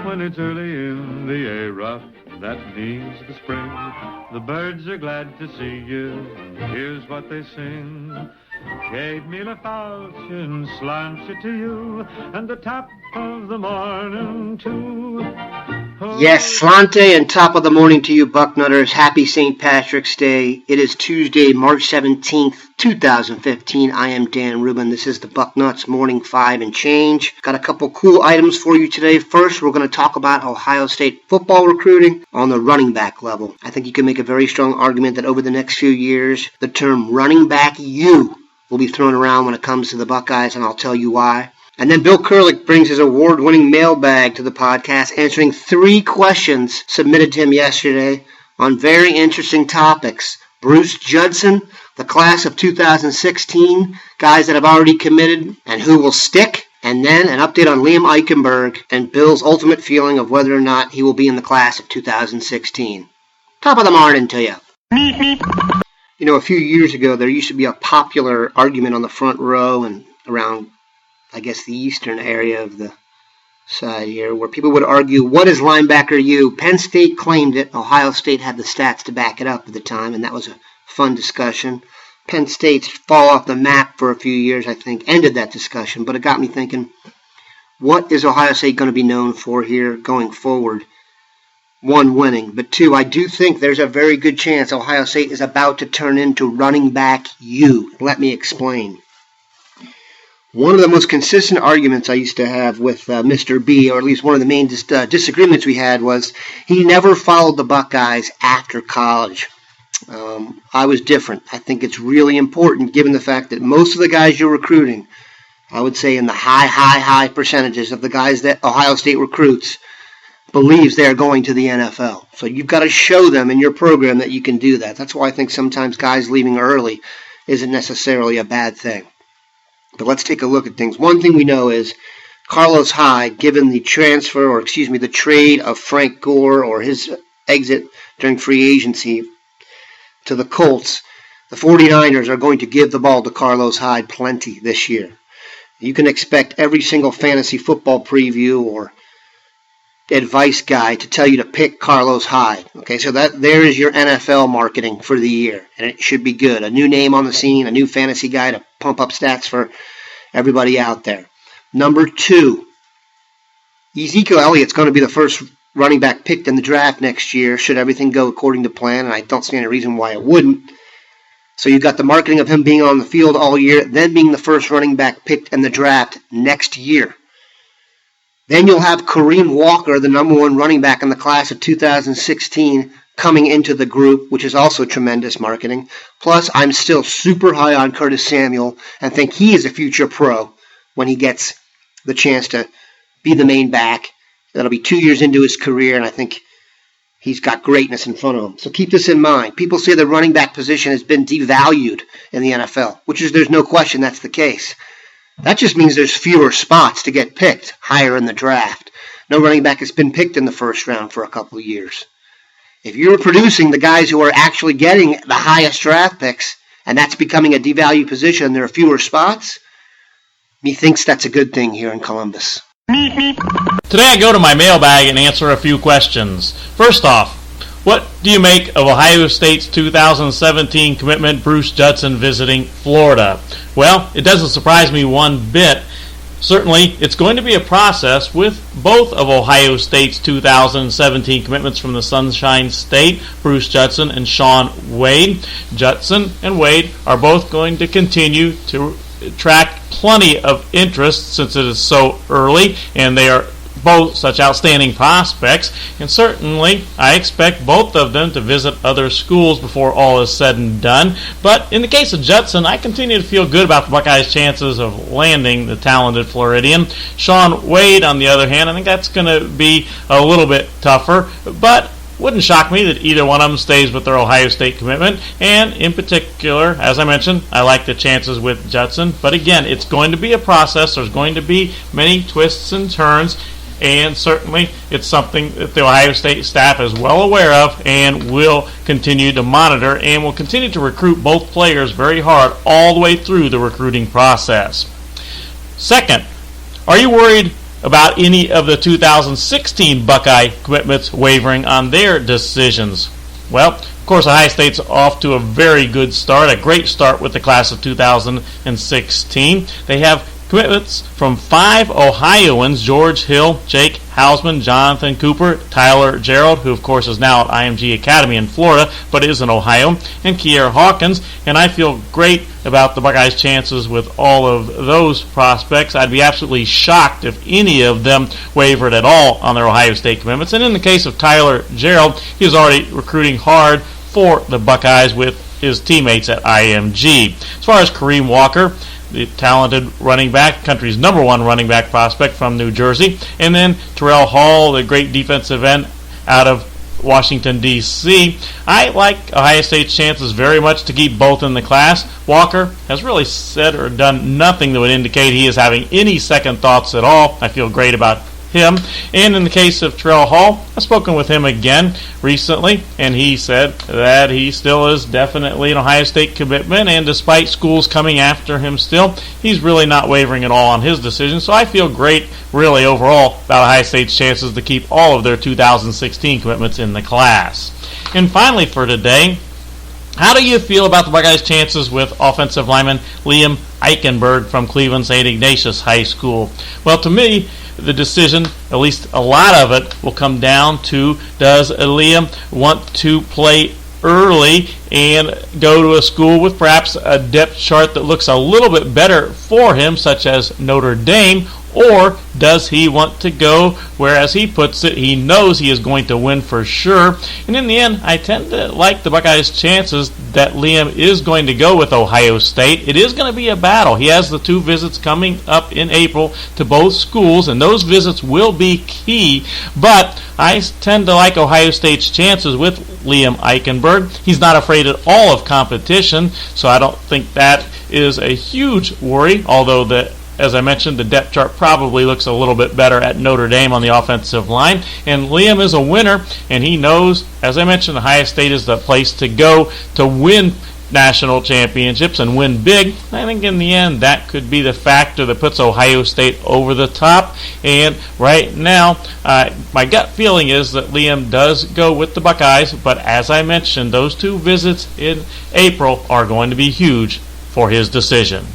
when it's early in the era that means the spring. The birds are glad to see you. Here's what they sing. Geef me le foutje, een slaantje to you, and the top of the morning too. Yes, Slante and top of the morning to you, Bucknutters. Happy St. Patrick's Day. It is Tuesday, March 17th, 2015. I am Dan Rubin. This is the Bucknuts Morning 5 and Change. Got a couple cool items for you today. First, we're going to talk about Ohio State football recruiting on the running back level. I think you can make a very strong argument that over the next few years, the term running back U will be thrown around when it comes to the Buckeyes, and I'll tell you why. And then Bill Kurelic brings his award-winning mailbag to the podcast, answering 3 questions submitted to him yesterday on very interesting topics. Bruce Judson, the class of 2016, guys that have already committed and who will stick, and then an update on Liam Eichenberg and Bill's ultimate feeling of whether or not he will be in the class of 2016. Top of the morning to you. You know, a few years ago, there used to be a popular argument on the front row and around, I guess, the eastern area of the side here, where people would argue, what is linebacker U? Penn State claimed it. Ohio State had the stats to back it up at the time, and that was a fun discussion. Penn State's fall off the map for a few years, I think, ended that discussion, but it got me thinking, what is Ohio State going to be known for here going forward? 1, winning, but 2, I do think there's a very good chance Ohio State is about to turn into running back U. Let me explain. One of the most consistent arguments I used to have with Mr. B, or at least one of the main disagreements we had, was he never followed the Buckeyes after college. I was different. I think it's really important, given the fact that most of the guys you're recruiting, I would say in the high percentages of the guys that Ohio State recruits, believes they're going to the NFL. So you've got to show them in your program that you can do that. That's why I think sometimes guys leaving early isn't necessarily a bad thing. But let's take a look at things. One thing we know is Carlos Hyde, given the the trade of Frank Gore or his exit during free agency to the Colts, the 49ers are going to give the ball to Carlos Hyde plenty this year. You can expect every single fantasy football preview or advice guy to tell you to pick Carlos Hyde. Okay, so there is your NFL marketing for the year, and it should be good. A new name on the scene, a new fantasy guy to pump up stats for everybody out there. Number 2, Ezekiel Elliott's going to be the first running back picked in the draft next year, should everything go according to plan, and I don't see any reason why it wouldn't. So you've got the marketing of him being on the field all year, then being the first running back picked in the draft next year. Then you'll have Kareem Walker, the number 1 running back in the class of 2016, coming into the group, which is also tremendous marketing. Plus, I'm still super high on Curtis Samuel and think he is a future pro when he gets the chance to be the main back. That'll be 2 years into his career, and I think he's got greatness in front of him. So keep this in mind. People say the running back position has been devalued in the NFL, there's no question that's the case. That just means there's fewer spots to get picked higher in the draft. No running back has been picked in the first round for a couple of years. If you're producing the guys who are actually getting the highest draft picks, and that's becoming a devalued position, and there are fewer spots, methinks that's a good thing here in Columbus. Today I go to my mailbag and answer a few questions. First off, what do you make of Ohio State's 2017 commitment, Bruce Judson, visiting Florida? Well, it doesn't surprise me one bit. Certainly, it's going to be a process with both of Ohio State's 2017 commitments from the Sunshine State, Bruce Judson and Shaun Wade. Judson and Wade are both going to continue to attract plenty of interest since it is so early, and they are both such outstanding prospects, and certainly I expect both of them to visit other schools before all is said and done. But in the case of Judson, I continue to feel good about the Buckeyes' chances of landing the talented Floridian. Shaun Wade, on the other hand, I think that's going to be a little bit tougher, but wouldn't shock me that either one of them stays with their Ohio State commitment. And in particular, as I mentioned, I like the chances with Judson. But again, it's going to be a process. There's going to be many twists and turns. And certainly it's something that the Ohio State staff is well aware of and will continue to monitor, and will continue to recruit both players very hard all the way through the recruiting process. Second, are you worried about any of the 2016 Buckeye commitments wavering on their decisions. Well, of course, Ohio State's off to a very good start, a great start with the class of 2016. They have commitments from 5 Ohioans: George Hill, Jake Hausman, Jonathan Cooper, Tyler Gerald, who of course is now at IMG Academy in Florida, but is in Ohio, and Kier Hawkins. And I feel great about the Buckeyes' chances with all of those prospects. I'd be absolutely shocked if any of them wavered at all on their Ohio State commitments. And in the case of Tyler Gerald, he's already recruiting hard for the Buckeyes with his teammates at IMG. As far as Kareem Walker, the talented running back, country's number one running back prospect from New Jersey, and then Terrell Hall, the great defensive end out of Washington, D.C. I like Ohio State's chances very much to keep both in the class. Walker has really said or done nothing that would indicate he is having any second thoughts at all. I feel great about him. And in the case of Terrell Hall, I've spoken with him again recently, and he said that he still is definitely an Ohio State commitment, and despite schools coming after him still, he's really not wavering at all on his decision. So I feel great, really, overall, about Ohio State's chances to keep all of their 2016 commitments in the class. And finally for today, how do you feel about the Buckeyes' chances with offensive lineman Liam Eichenberg from Cleveland St. Ignatius High School? Well, to me, the decision, at least a lot of it, will come down to, does Liam want to play early and go to a school with perhaps a depth chart that looks a little bit better for him, such as Notre Dame, or does he want to go where, as he puts it, he knows he is going to win for sure? And in the end, I tend to like the Buckeyes' chances that Liam is going to go with Ohio State. It is going to be a battle. He has the 2 visits coming up in April to both schools, and those visits will be key. But I tend to like Ohio State's chances with Liam Eichenberg. He's not afraid at all of competition, so I don't think that is a huge worry, although as I mentioned, the depth chart probably looks a little bit better at Notre Dame on the offensive line. And Liam is a winner, and he knows, as I mentioned, Ohio State is the place to go to win national championships and win big. I think in the end that could be the factor that puts Ohio State over the top. And right now, my gut feeling is that Liam does go with the Buckeyes, but as I mentioned, those 2 visits in April are going to be huge for his decision.